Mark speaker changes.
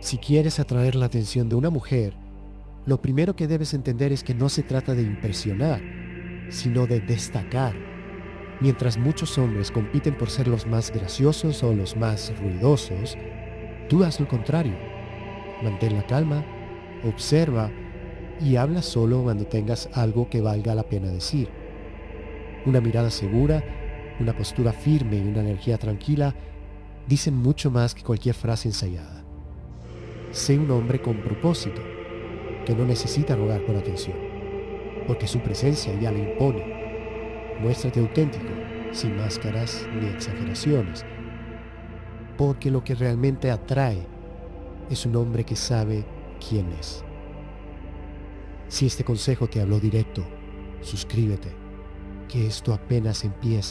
Speaker 1: Si quieres atraer la atención de una mujer, lo primero que debes entender es que no se trata de impresionar, sino de destacar. Mientras muchos hombres compiten por ser los más graciosos o los más ruidosos, tú haz lo contrario. Mantén la calma, observa y habla solo cuando tengas algo que valga la pena decir. Una mirada segura, una postura firme y una energía tranquila dicen mucho más que cualquier frase ensayada. Sé un hombre con propósito, que no necesita rogar por atención, porque su presencia ya le impone. Muéstrate auténtico, sin máscaras ni exageraciones, porque lo que realmente atrae es un hombre que sabe quién es. Si este consejo te habló directo, suscríbete, que esto apenas empieza.